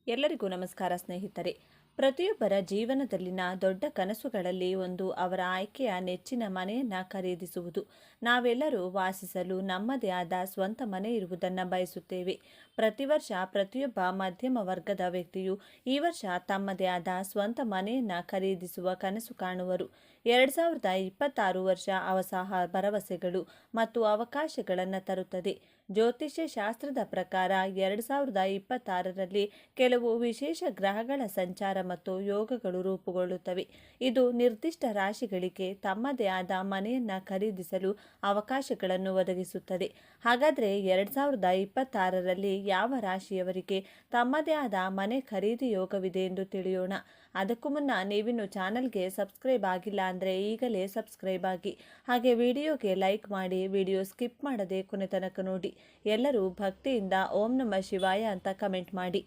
ಎಲ್ಲರಿಗೂ ನಮಸ್ಕಾರ ಸ್ನೇಹಿತರೆ. ಪ್ರತಿಯೊಬ್ಬರ ಜೀವನದಲ್ಲಿನ ದೊಡ್ಡ ಕನಸುಗಳಲ್ಲಿ ಒಂದು ಅವರ ಆಯ್ಕೆಯ ನೆಚ್ಚಿನ ಮನೆಯನ್ನು ಖರೀದಿಸುವುದು. ನಾವೆಲ್ಲರೂ ವಾಸಿಸಲು ನಮ್ಮದೇ ಆದ ಸ್ವಂತ ಮನೆ ಇರುವುದನ್ನು ಬಯಸುತ್ತೇವೆ. ಪ್ರತಿ ವರ್ಷ ಪ್ರತಿಯೊಬ್ಬ ಮಧ್ಯಮ ವರ್ಗದ ವ್ಯಕ್ತಿಯು ಈ ವರ್ಷ ತಮ್ಮದೇ ಆದ ಸ್ವಂತ ಮನೆಯನ್ನು ಖರೀದಿಸುವ ಕನಸು ಕಾಣುವರು. 2026 ವರ್ಷ ಹೊಸ ಭರವಸೆಗಳು ಮತ್ತು ಅವಕಾಶಗಳನ್ನು ತರುತ್ತದೆ. ಜ್ಯೋತಿಷ್ಯ ಶಾಸ್ತ್ರದ ಪ್ರಕಾರ 2026ರಲ್ಲಿ ಕೆಲವು ವಿಶೇಷ ಗ್ರಹಗಳ ಸಂಚಾರ ಮತ್ತು ಯೋಗಗಳು ರೂಪುಗೊಳ್ಳುತ್ತವೆ. ಇದು ನಿರ್ದಿಷ್ಟ ರಾಶಿಗಳಿಗೆ ತಮ್ಮದೇ ಆದ ಮನೆಯನ್ನು ಖರೀದಿಸಲು ಅವಕಾಶಗಳನ್ನು ಒದಗಿಸುತ್ತದೆ. ಹಾಗಾದರೆ 2026ರಲ್ಲಿ ಯಾವ ರಾಶಿಯವರಿಗೆ ತಮ್ಮದೇ ಆದ ಮನೆ ಖರೀದಿ ಯೋಗವಿದೆ ಎಂದು ತಿಳಿಯೋಣ. ಅದಕ್ಕೂ ಮುನ್ನ ನೀವಿನ್ನು ಚಾನಲ್ಗೆ ಸಬ್ಸ್ಕ್ರೈಬ್ ಆಗಿಲ್ಲ ಅಂದರೆ ಈಗಲೇ ಸಬ್ಸ್ಕ್ರೈಬ್ ಆಗಿ, ಹಾಗೆ ವಿಡಿಯೋಗೆ ಲೈಕ್ ಮಾಡಿ, ವಿಡಿಯೋ ಸ್ಕಿಪ್ ಮಾಡದೆ ಕೊನೆ ತನಕ ನೋಡಿ. ಎಲ್ಲರೂ ಭಕ್ತಿಯಿಂದ ಓಂ ನಮಃ ಶಿವಾಯ ಅಂತ ಕಮೆಂಟ್ ಮಾಡಿ.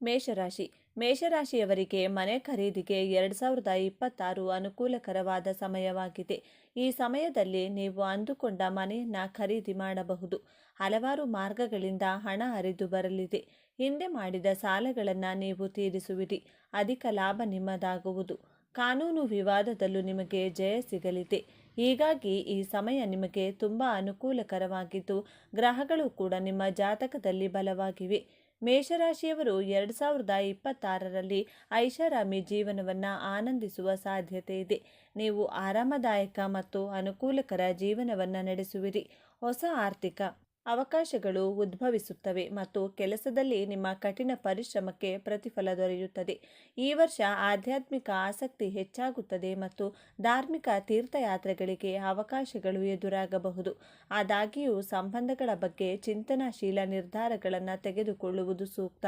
ಮೇಷರಾಶಿ. ಮೇಷರಾಶಿಯವರಿಗೆ ಮನೆ ಖರೀದಿಗೆ 2026 ಅನುಕೂಲಕರವಾದ ಸಮಯವಾಗಿದೆ. ಈ ಸಮಯದಲ್ಲಿ ನೀವು ಅಂದುಕೊಂಡ ಮನೆಯನ್ನು ಖರೀದಿ ಮಾಡಬಹುದು. ಹಲವಾರು ಮಾರ್ಗಗಳಿಂದ ಹಣ ಹರಿದು ಬರಲಿದೆ. ಹಿಂದೆ ಮಾಡಿದ ಸಾಲಗಳನ್ನು ನೀವು ತೀರಿಸುವಿರಿ. ಅಧಿಕ ಲಾಭ ನಿಮ್ಮದಾಗುವುದು. ಕಾನೂನು ವಿವಾದದಲ್ಲೂ ನಿಮಗೆ ಜಯ ಸಿಗಲಿದೆ. ಹೀಗಾಗಿ ಈ ಸಮಯ ನಿಮಗೆ ತುಂಬ ಅನುಕೂಲಕರವಾಗಿದ್ದು, ಗ್ರಹಗಳು ಕೂಡ ನಿಮ್ಮ ಜಾತಕದಲ್ಲಿ ಬಲವಾಗಿವೆ. ಮೇಷರಾಶಿಯವರು 2026ರಲ್ಲಿ ಐಷಾರಾಮಿ ಜೀವನವನ್ನು ಆನಂದಿಸುವ ಸಾಧ್ಯತೆ ಇದೆ. ನೀವು ಆರಾಮದಾಯಕ ಮತ್ತು ಅನುಕೂಲಕರ ಜೀವನವನ್ನು ನಡೆಸುವಿರಿ. ಹೊಸ ಆರ್ಥಿಕ ಅವಕಾಶಗಳು ಉದ್ಭವಿಸುತ್ತವೆ ಮತ್ತು ಕೆಲಸದಲ್ಲಿ ನಿಮ್ಮ ಕಠಿಣ ಪರಿಶ್ರಮಕ್ಕೆ ಪ್ರತಿಫಲ ದೊರೆಯುತ್ತದೆ. ಈ ವರ್ಷ ಆಧ್ಯಾತ್ಮಿಕ ಆಸಕ್ತಿ ಹೆಚ್ಚಾಗುತ್ತದೆ ಮತ್ತು ಧಾರ್ಮಿಕ ತೀರ್ಥಯಾತ್ರೆಗಳಿಗೆ ಅವಕಾಶಗಳು ಎದುರಾಗಬಹುದು. ಆದಾಗ್ಯೂ ಸಂಬಂಧಗಳ ಬಗ್ಗೆ ಚಿಂತನಾಶೀಲ ನಿರ್ಧಾರಗಳನ್ನು ತೆಗೆದುಕೊಳ್ಳುವುದು ಸೂಕ್ತ.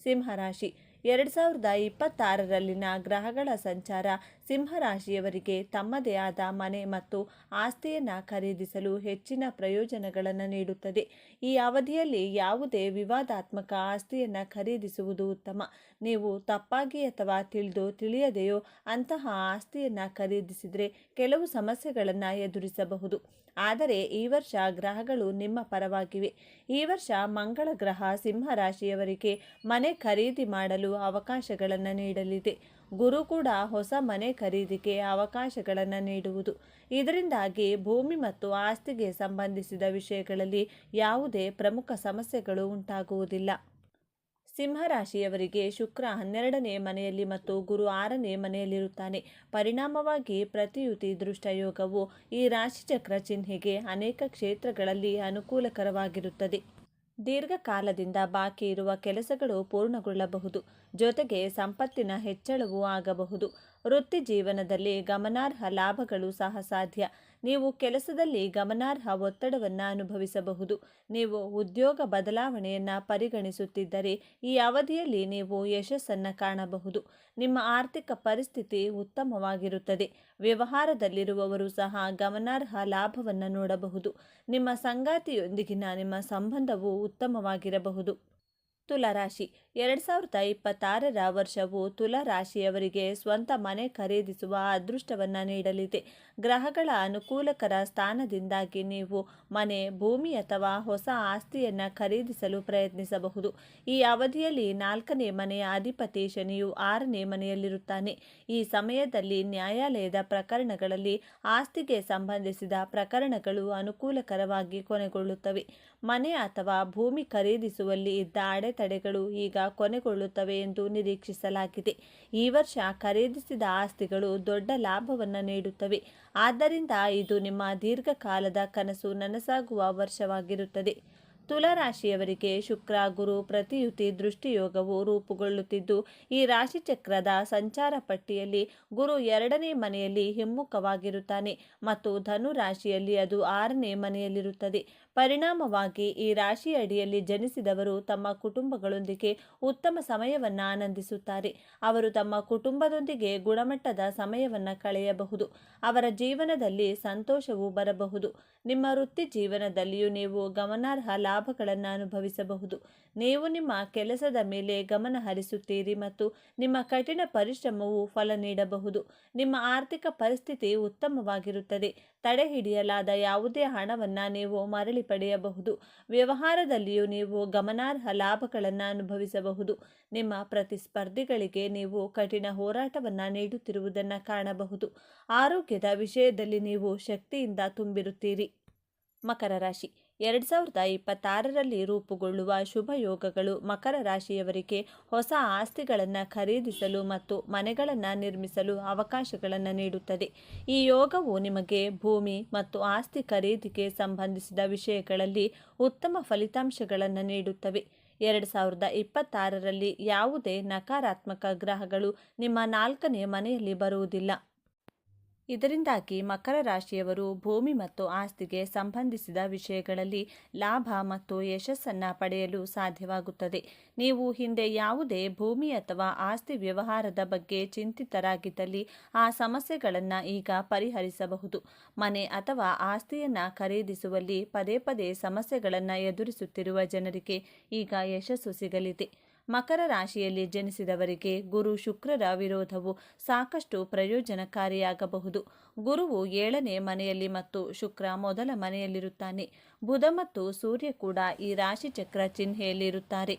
ಸಿಂಹರಾಶಿ. 2026ರಲ್ಲಿನ ಗ್ರಹಗಳ ಸಂಚಾರ ಸಿಂಹರಾಶಿಯವರಿಗೆ ತಮ್ಮದೇ ಆದ ಮನೆ ಮತ್ತು ಆಸ್ತಿಯನ್ನು ಖರೀದಿಸಲು ಹೆಚ್ಚಿನ ಪ್ರಯೋಜನಗಳನ್ನು ನೀಡುತ್ತದೆ. ಈ ಅವಧಿಯಲ್ಲಿ ಯಾವುದೇ ವಿವಾದಾತ್ಮಕ ಆಸ್ತಿಯನ್ನು ಖರೀದಿಸುವುದು ಉತ್ತಮ. ನೀವು ತಪ್ಪಾಗಿ ಅಥವಾ ತಿಳಿಯದೆಯೋ ಅಂತಹ ಆಸ್ತಿಯನ್ನು ಖರೀದಿಸಿದರೆ ಕೆಲವು ಸಮಸ್ಯೆಗಳನ್ನು ಎದುರಿಸಬಹುದು. ಆದರೆ ಈ ವರ್ಷ ಗ್ರಹಗಳು ನಿಮ್ಮ ಪರವಾಗಿವೆ. ಈ ವರ್ಷ ಮಂಗಳ ಗ್ರಹ ಸಿಂಹರಾಶಿಯವರಿಗೆ ಮನೆ ಖರೀದಿ ಮಾಡಲು ಅವಕಾಶಗಳನ್ನು ನೀಡಲಿದೆ. ಗುರು ಕೂಡ ಹೊಸ ಮನೆ ಖರೀದಿಗೆ ಅವಕಾಶಗಳನ್ನು ನೀಡುವುದು. ಇದರಿಂದಾಗಿ ಭೂಮಿ ಮತ್ತು ಆಸ್ತಿಗೆ ಸಂಬಂಧಿಸಿದ ವಿಷಯಗಳಲ್ಲಿ ಯಾವುದೇ ಪ್ರಮುಖ ಸಮಸ್ಯೆಗಳು ಉಂಟಾಗುವುದಿಲ್ಲ. ಸಿಂಹರಾಶಿಯವರಿಗೆ ಶುಕ್ರ 12ನೇ ಮನೆಯಲ್ಲಿ ಮತ್ತು ಗುರು 6ನೇ ಮನೆಯಲ್ಲಿರುತ್ತಾನೆ. ಪರಿಣಾಮವಾಗಿ ಪ್ರತಿಯುತಿ ದೃಷ್ಟಯೋಗವು ಈ ರಾಶಿಚಕ್ರ ಚಿಹ್ನೆಗೆ ಅನೇಕ ಕ್ಷೇತ್ರಗಳಲ್ಲಿ ಅನುಕೂಲಕರವಾಗಿರುತ್ತದೆ. ದೀರ್ಘಕಾಲದಿಂದ ಬಾಕಿ ಇರುವ ಕೆಲಸಗಳು ಪೂರ್ಣಗೊಳ್ಳಬಹುದು. ಜೊತೆಗೆ ಸಂಪತ್ತಿನ ಹೆಚ್ಚಳವೂ ಆಗಬಹುದು. ವೃತ್ತಿ ಜೀವನದಲ್ಲಿ ಗಮನಾರ್ಹ ಲಾಭಗಳು ಸಹ ಸಾಧ್ಯ. ನೀವು ಕೆಲಸದಲ್ಲಿ ಗಮನಾರ್ಹ ಒತ್ತಡವನ್ನು ಅನುಭವಿಸಬಹುದು. ನೀವು ಉದ್ಯೋಗ ಬದಲಾವಣೆಯನ್ನು ಪರಿಗಣಿಸುತ್ತಿದ್ದರೆ ಈ ಅವಧಿಯಲ್ಲಿ ನೀವು ಯಶಸ್ಸನ್ನು ಕಾಣಬಹುದು. ನಿಮ್ಮ ಆರ್ಥಿಕ ಪರಿಸ್ಥಿತಿ ಉತ್ತಮವಾಗಿರುತ್ತದೆ. ವ್ಯವಹಾರದಲ್ಲಿರುವವರು ಸಹ ಗಮನಾರ್ಹ ಲಾಭವನ್ನು ನೋಡಬಹುದು. ನಿಮ್ಮ ಸಂಗಾತಿಯೊಂದಿಗಿನ ನಿಮ್ಮ ಸಂಬಂಧವು ಉತ್ತಮವಾಗಿರಬಹುದು. ತುಲಾರಾಶಿ. 2026ರ ವರ್ಷವು ತುಲಾರಾಶಿಯವರಿಗೆ ಸ್ವಂತ ಮನೆ ಖರೀದಿಸುವ ಅದೃಷ್ಟವನ್ನು ನೀಡಲಿದೆ. ಗ್ರಹಗಳ ಅನುಕೂಲಕರ ಸ್ಥಾನದಿಂದಾಗಿ ನೀವು ಮನೆ, ಭೂಮಿ ಅಥವಾ ಹೊಸ ಆಸ್ತಿಯನ್ನು ಖರೀದಿಸಲು ಪ್ರಯತ್ನಿಸಬಹುದು. ಈ ಅವಧಿಯಲ್ಲಿ 4ನೇ ಮನೆಯ ಅಧಿಪತಿ ಶನಿಯು 6ನೇ ಮನೆಯಲ್ಲಿರುತ್ತಾನೆ. ಈ ಸಮಯದಲ್ಲಿ ನ್ಯಾಯಾಲಯದ ಪ್ರಕರಣಗಳಲ್ಲಿ ಆಸ್ತಿಗೆ ಸಂಬಂಧಿಸಿದ ಪ್ರಕರಣಗಳು ಅನುಕೂಲಕರವಾಗಿ ಕೊನೆಗೊಳ್ಳುತ್ತವೆ. ಮನೆ ಅಥವಾ ಭೂಮಿ ಖರೀದಿಸುವಲ್ಲಿ ಇದ್ದ ಅಡೆತಡೆಗಳು ಈಗ ಕೊನೆಗೊಳ್ಳುತ್ತವೆ ಎಂದು ನಿರೀಕ್ಷಿಸಲಾಗಿದೆ. ಈ ವರ್ಷ ಖರೀದಿಸಿದ ಆಸ್ತಿಗಳು ದೊಡ್ಡ ಲಾಭವನ್ನು ನೀಡುತ್ತವೆ. ಆದ್ದರಿಂದ ಇದು ನಿಮ್ಮ ದೀರ್ಘಕಾಲದ ಕನಸು ನನಸಾಗುವ ವರ್ಷವಾಗಿರುತ್ತದೆ. ತುಲಾರಾಶಿಯವರಿಗೆ ಶುಕ್ರ ಗುರು ಪ್ರತಿಯುತಿ ದೃಷ್ಟಿಯೋಗವು ರೂಪುಗೊಳ್ಳುತ್ತಿದ್ದು, ಈ ರಾಶಿಚಕ್ರದ ಸಂಚಾರ ಪಟ್ಟಿಯಲ್ಲಿ ಗುರು 2ನೇ ಮನೆಯಲ್ಲಿ ಹಿಮ್ಮುಖವಾಗಿರುತ್ತಾನೆ ಮತ್ತು ಧನು ರಾಶಿಯಲ್ಲಿ ಅದು 6ನೇ ಮನೆಯಲ್ಲಿರುತ್ತದೆ. ಪರಿಣಾಮವಾಗಿ ಈ ರಾಶಿಯಡಿಯಲ್ಲಿ ಜನಿಸಿದವರು ತಮ್ಮ ಕುಟುಂಬಗಳೊಂದಿಗೆ ಉತ್ತಮ ಸಮಯವನ್ನು ಆನಂದಿಸುತ್ತಾರೆ. ಅವರು ತಮ್ಮ ಕುಟುಂಬದೊಂದಿಗೆ ಗುಣಮಟ್ಟದ ಸಮಯವನ್ನು ಕಳೆಯಬಹುದು. ಅವರ ಜೀವನದಲ್ಲಿ ಸಂತೋಷವೂ ಬರಬಹುದು. ನಿಮ್ಮ ವೃತ್ತಿ ಜೀವನದಲ್ಲಿಯೂ ನೀವು ಗಮನಾರ್ಹ ಲಾಭಗಳನ್ನು ಅನುಭವಿಸಬಹುದು. ನೀವು ನಿಮ್ಮ ಕೆಲಸದ ಮೇಲೆ ಗಮನ ಹರಿಸುತ್ತೀರಿ ಮತ್ತು ನಿಮ್ಮ ಕಠಿಣ ಪರಿಶ್ರಮವು ಫಲ ನೀಡಬಹುದು. ನಿಮ್ಮ ಆರ್ಥಿಕ ಪರಿಸ್ಥಿತಿ ಉತ್ತಮವಾಗಿರುತ್ತದೆ. ತಡೆಹಿಡಿಯಲಾದ ಯಾವುದೇ ಹಣವನ್ನು ನೀವು ಮರಳಿ ಪಡೆಯಬಹುದು. ವ್ಯವಹಾರದಲ್ಲಿಯೂ ನೀವು ಗಮನಾರ್ಹ ಲಾಭಗಳನ್ನು ಅನುಭವಿಸಬಹುದು. ನಿಮ್ಮ ಪ್ರತಿಸ್ಪರ್ಧಿಗಳಿಗೆ ನೀವು ಕಠಿಣ ಹೋರಾಟವನ್ನು ನೀಡುತ್ತಿರುವುದನ್ನು ಕಾಣಬಹುದು. ಆರೋಗ್ಯದ ವಿಷಯದಲ್ಲಿ ನೀವು ಶಕ್ತಿಯಿಂದ ತುಂಬಿರುತ್ತೀರಿ. ಮಕರ ರಾಶಿ 2026ರಲ್ಲಿ ರೂಪುಗೊಳ್ಳುವ ಶುಭ ಯೋಗಗಳು ಮಕರ ರಾಶಿಯವರಿಗೆ ಹೊಸ ಆಸ್ತಿಗಳನ್ನು ಖರೀದಿಸಲು ಮತ್ತು ಮನೆಗಳನ್ನು ನಿರ್ಮಿಸಲು ಅವಕಾಶಗಳನ್ನು ನೀಡುತ್ತದೆ. ಈ ಯೋಗವು ನಿಮಗೆ ಭೂಮಿ ಮತ್ತು ಆಸ್ತಿ ಖರೀದಿಗೆ ಸಂಬಂಧಿಸಿದ ವಿಷಯಗಳಲ್ಲಿ ಉತ್ತಮ ಫಲಿತಾಂಶಗಳನ್ನು ನೀಡುತ್ತವೆ. 2026ರಲ್ಲಿ ಯಾವುದೇ ನಕಾರಾತ್ಮಕ ಗ್ರಹಗಳು ನಿಮ್ಮ 4ನೇ ಮನೆಯಲ್ಲಿ ಬರುವುದಿಲ್ಲ. ಇದರಿಂದಾಗಿ ಮಕರ ರಾಶಿಯವರು ಭೂಮಿ ಮತ್ತು ಆಸ್ತಿಗೆ ಸಂಬಂಧಿಸಿದ ವಿಷಯಗಳಲ್ಲಿ ಲಾಭ ಮತ್ತು ಯಶಸ್ಸನ್ನು ಪಡೆಯಲು ಸಾಧ್ಯವಾಗುತ್ತದೆ. ನೀವು ಹಿಂದೆ ಯಾವುದೇ ಭೂಮಿ ಅಥವಾ ಆಸ್ತಿ ವ್ಯವಹಾರದ ಬಗ್ಗೆ ಚಿಂತಿತರಾಗಿದ್ದಲ್ಲಿ ಆ ಸಮಸ್ಯೆಗಳನ್ನು ಈಗ ಪರಿಹರಿಸಬಹುದು. ಮನೆ ಅಥವಾ ಆಸ್ತಿಯನ್ನು ಖರೀದಿಸುವಲ್ಲಿ ಪದೇ ಪದೇ ಸಮಸ್ಯೆಗಳನ್ನು ಎದುರಿಸುತ್ತಿರುವ ಜನರಿಗೆ ಈಗ ಯಶಸ್ಸು ಸಿಗಲಿದೆ. ಮಕರ ರಾಶಿಯಲ್ಲಿ ಜನಿಸಿದವರಿಗೆ ಗುರು ಶುಕ್ರರ ವಿರೋಧವು ಸಾಕಷ್ಟು ಪ್ರಯೋಜನಕಾರಿಯಾಗಬಹುದು. ಗುರುವು 7ನೇ ಮನೆಯಲ್ಲಿ ಮತ್ತು ಶುಕ್ರ ಮೊದಲ ಮನೆಯಲ್ಲಿರುತ್ತಾನೆ. ಬುಧ ಮತ್ತು ಸೂರ್ಯ ಕೂಡ ಈ ರಾಶಿಚಕ್ರ ಚಿಹ್ನೆಯಲ್ಲಿರುತ್ತಾರೆ.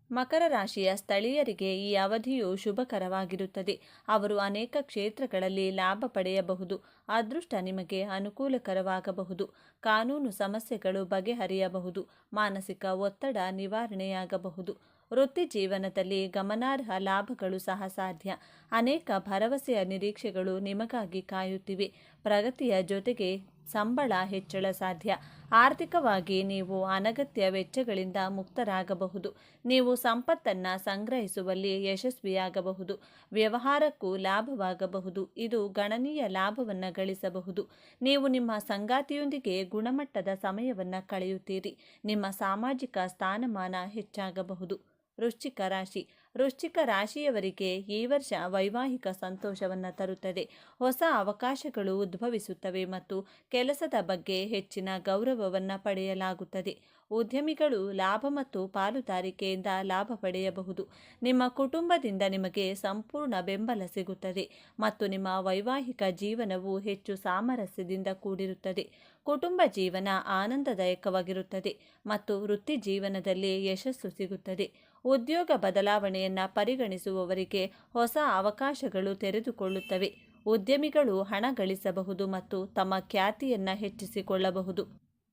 ಮಕರ ರಾಶಿಯ ಸ್ಥಳೀಯರಿಗೆ ಈ ಅವಧಿಯು ಶುಭಕರವಾಗಿರುತ್ತದೆ. ಅವರು ಅನೇಕ ಕ್ಷೇತ್ರಗಳಲ್ಲಿ ಲಾಭ ಪಡೆಯಬಹುದು. ಅದೃಷ್ಟ ನಿಮಗೆ ಅನುಕೂಲಕರವಾಗಬಹುದು. ಕಾನೂನು ಸಮಸ್ಯೆಗಳು ಬಗೆಹರಿಯಬಹುದು. ಮಾನಸಿಕ ಒತ್ತಡ ನಿವಾರಣೆಯಾಗಬಹುದು. ವೃತ್ತಿ ಜೀವನದಲ್ಲಿ ಗಮನಾರ್ಹ ಲಾಭಗಳು ಸಹ ಸಾಧ್ಯ. ಅನೇಕ ಭರವಸೆಯ ನಿರೀಕ್ಷೆಗಳು ನಿಮಗಾಗಿ ಕಾಯುತ್ತಿವೆ. ಪ್ರಗತಿಯ ಜೊತೆಗೆ ಸಂಬಳ ಹೆಚ್ಚಳ ಸಾಧ್ಯ. ಆರ್ಥಿಕವಾಗಿ ನೀವು ಅನಗತ್ಯ ವೆಚ್ಚಗಳಿಂದ ಮುಕ್ತರಾಗಬಹುದು. ನೀವು ಸಂಪತ್ತನ್ನು ಸಂಗ್ರಹಿಸುವಲ್ಲಿ ಯಶಸ್ವಿಯಾಗಬಹುದು. ವ್ಯವಹಾರಕ್ಕೂ ಲಾಭವಾಗಬಹುದು. ಇದು ಗಣನೀಯ ಲಾಭವನ್ನು ಗಳಿಸಬಹುದು. ನೀವು ನಿಮ್ಮ ಸಂಗಾತಿಯೊಂದಿಗೆ ಗುಣಮಟ್ಟದ ಸಮಯವನ್ನು ಕಳೆಯುತ್ತೀರಿ. ನಿಮ್ಮ ಸಾಮಾಜಿಕ ಸ್ಥಾನಮಾನ ಹೆಚ್ಚಾಗಬಹುದು. ವೃಶ್ಚಿಕ ರಾಶಿ ವೃಶ್ಚಿಕ ರಾಶಿಯವರಿಗೆ ಈ ವರ್ಷ ವೈವಾಹಿಕ ಸಂತೋಷವನ್ನು ತರುತ್ತದೆ. ಹೊಸ ಅವಕಾಶಗಳು ಉದ್ಭವಿಸುತ್ತವೆ ಮತ್ತು ಕೆಲಸದ ಬಗ್ಗೆ ಹೆಚ್ಚಿನ ಗೌರವವನ್ನು ಪಡೆಯಲಾಗುತ್ತದೆ. ಉದ್ಯಮಿಗಳು ಲಾಭ ಮತ್ತು ಪಾಲುದಾರಿಕೆಯಿಂದ ಲಾಭ ಪಡೆಯಬಹುದು. ನಿಮ್ಮ ಕುಟುಂಬದಿಂದ ನಿಮಗೆ ಸಂಪೂರ್ಣ ಬೆಂಬಲ ಸಿಗುತ್ತದೆ ಮತ್ತು ನಿಮ್ಮ ವೈವಾಹಿಕ ಜೀವನವು ಹೆಚ್ಚು ಸಾಮರಸ್ಯದಿಂದ ಕೂಡಿರುತ್ತದೆ. ಕುಟುಂಬ ಜೀವನ ಆನಂದದಾಯಕವಾಗಿರುತ್ತದೆ ಮತ್ತು ವೃತ್ತಿ ಜೀವನದಲ್ಲಿ ಯಶಸ್ಸು ಸಿಗುತ್ತದೆ. ಉದ್ಯೋಗ ಬದಲಾವಣೆಯನ್ನು ಪರಿಗಣಿಸುವವರಿಗೆ ಹೊಸ ಅವಕಾಶಗಳು ತೆರೆದುಕೊಳ್ಳುತ್ತವೆ. ಉದ್ಯಮಿಗಳು ಹಣ ಗಳಿಸಬಹುದು ಮತ್ತು ತಮ್ಮ ಖ್ಯಾತಿಯನ್ನು ಹೆಚ್ಚಿಸಿಕೊಳ್ಳಬಹುದು.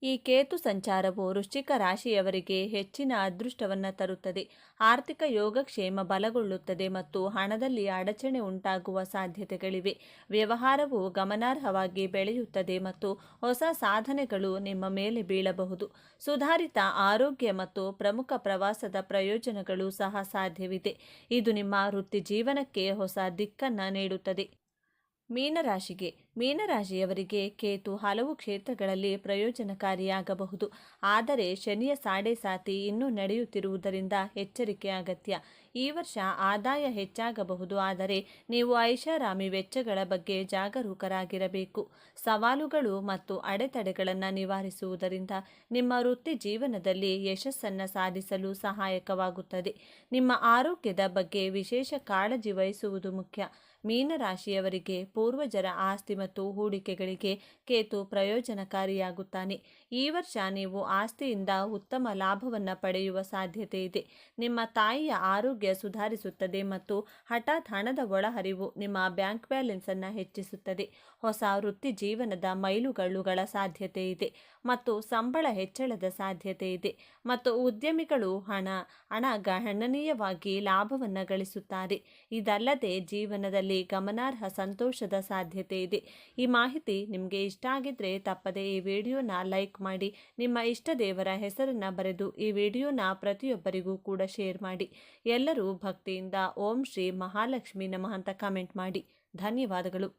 ಈ ಕೇತು ಸಂಚಾರವು ವೃಶ್ಚಿಕ ರಾಶಿಯವರಿಗೆ ಹೆಚ್ಚಿನ ಅದೃಷ್ಟವನ್ನು ತರುತ್ತದೆ. ಆರ್ಥಿಕ ಯೋಗಕ್ಷೇಮ ಬಲಗೊಳ್ಳುತ್ತದೆ ಮತ್ತು ಹಣದಲ್ಲಿ ಅಡಚಣೆ ಉಂಟಾಗುವ ಸಾಧ್ಯತೆಗಳಿವೆ. ವ್ಯವಹಾರವು ಗಮನಾರ್ಹವಾಗಿ ಬೆಳೆಯುತ್ತದೆ ಮತ್ತು ಹೊಸ ಸಾಧನೆಗಳು ನಿಮ್ಮ ಮೇಲೆ ಬೀಳಬಹುದು. ಸುಧಾರಿತ ಆರೋಗ್ಯ ಮತ್ತು ಪ್ರಮುಖ ಪ್ರವಾಸದ ಪ್ರಯೋಜನಗಳು ಸಹ ಸಾಧ್ಯವಿದೆ. ಇದು ನಿಮ್ಮ ವೃತ್ತಿ ಜೀವನಕ್ಕೆ ಹೊಸ ದಿಕ್ಕನ್ನು ನೀಡುತ್ತದೆ. ಮೀನರಾಶಿಯವರಿಗೆ ಕೇತು ಹಲವು ಕ್ಷೇತ್ರಗಳಲ್ಲಿ ಪ್ರಯೋಜನಕಾರಿಯಾಗಬಹುದು. ಆದರೆ ಶನಿಯ ಸಾಡೆ-ಸಾತಿ ಇನ್ನೂ ನಡೆಯುತ್ತಿರುವುದರಿಂದ ಎಚ್ಚರಿಕೆ ಅಗತ್ಯ. ಈ ವರ್ಷ ಆದಾಯ ಹೆಚ್ಚಾಗಬಹುದು, ಆದರೆ ನೀವು ಐಷಾರಾಮಿ ವೆಚ್ಚಗಳ ಬಗ್ಗೆ ಜಾಗರೂಕರಾಗಿರಬೇಕು. ಸವಾಲುಗಳು ಮತ್ತು ಅಡೆತಡೆಗಳನ್ನು ನಿವಾರಿಸುವುದರಿಂದ ನಿಮ್ಮ ವೃತ್ತಿ ಜೀವನದಲ್ಲಿ ಯಶಸ್ಸನ್ನು ಸಾಧಿಸಲು ಸಹಾಯಕವಾಗುತ್ತದೆ. ನಿಮ್ಮ ಆರೋಗ್ಯದ ಬಗ್ಗೆ ವಿಶೇಷ ಕಾಳಜಿ ವಹಿಸುವುದು ಮುಖ್ಯ. ಮೀನರಾಶಿಯವರಿಗೆ ಪೂರ್ವಜರ ಆಸ್ತಿ ಮತ್ತು ಹೂಡಿಕೆಗಳಿಗೆ ಕೇತು ಪ್ರಯೋಜನಕಾರಿಯಾಗುತ್ತಾನೆ. ಈ ವರ್ಷ ನೀವು ಆಸ್ತಿಯಿಂದ ಉತ್ತಮ ಲಾಭವನ್ನು ಪಡೆಯುವ ಸಾಧ್ಯತೆ ಇದೆ. ನಿಮ್ಮ ತಾಯಿಯ ಆರೋಗ್ಯ ಸುಧಾರಿಸುತ್ತದೆ ಮತ್ತು ಹಠಾತ್ ಹಣದ ಒಳಹರಿವು ನಿಮ್ಮ ಬ್ಯಾಂಕ್ ಬ್ಯಾಲೆನ್ಸ್ ಅನ್ನು ಹೆಚ್ಚಿಸುತ್ತದೆ. ಹೊಸ ವೃತ್ತಿ ಜೀವನದ ಮೈಲುಗಲ್ಲುಗಳ ಸಾಧ್ಯತೆ ಇದೆ ಮತ್ತು ಸಂಬಳ ಹೆಚ್ಚಳದ ಸಾಧ್ಯತೆ ಇದೆ ಮತ್ತು ಉದ್ಯಮಿಗಳು ಗಣನೀಯವಾಗಿ ಲಾಭವನ್ನು ಗಳಿಸುತ್ತಾರೆ. ಇದಲ್ಲದೆ ಜೀವನದಲ್ಲಿ ಗಮನಾರ್ಹ ಸಂತೋಷದ ಸಾಧ್ಯತೆ ಇದೆ. ಈ ಮಾಹಿತಿ ನಿಮಗೆ ಇಷ್ಟ ಆಗಿದ್ರೆ ತಪ್ಪದೆ ಈ ವಿಡಿಯೋನ ಲೈಕ್ ಮಾಡಿ, ನಿಮ್ಮ ಇಷ್ಟ ದೇವರ ಹೆಸರನ್ನು ಬರೆದು ಈ ವಿಡಿಯೋನ ಪ್ರತಿಯೊಬ್ಬರಿಗೂ ಕೂಡ ಶೇರ್ ಮಾಡಿ. ಎಲ್ಲರೂ ಭಕ್ತಿಯಿಂದ ಓಂ ಶ್ರೀ ಮಹಾಲಕ್ಷ್ಮಿ ನಮಃ ಅಂತ ಕಮೆಂಟ್ ಮಾಡಿ. ಧನ್ಯವಾದಗಳು.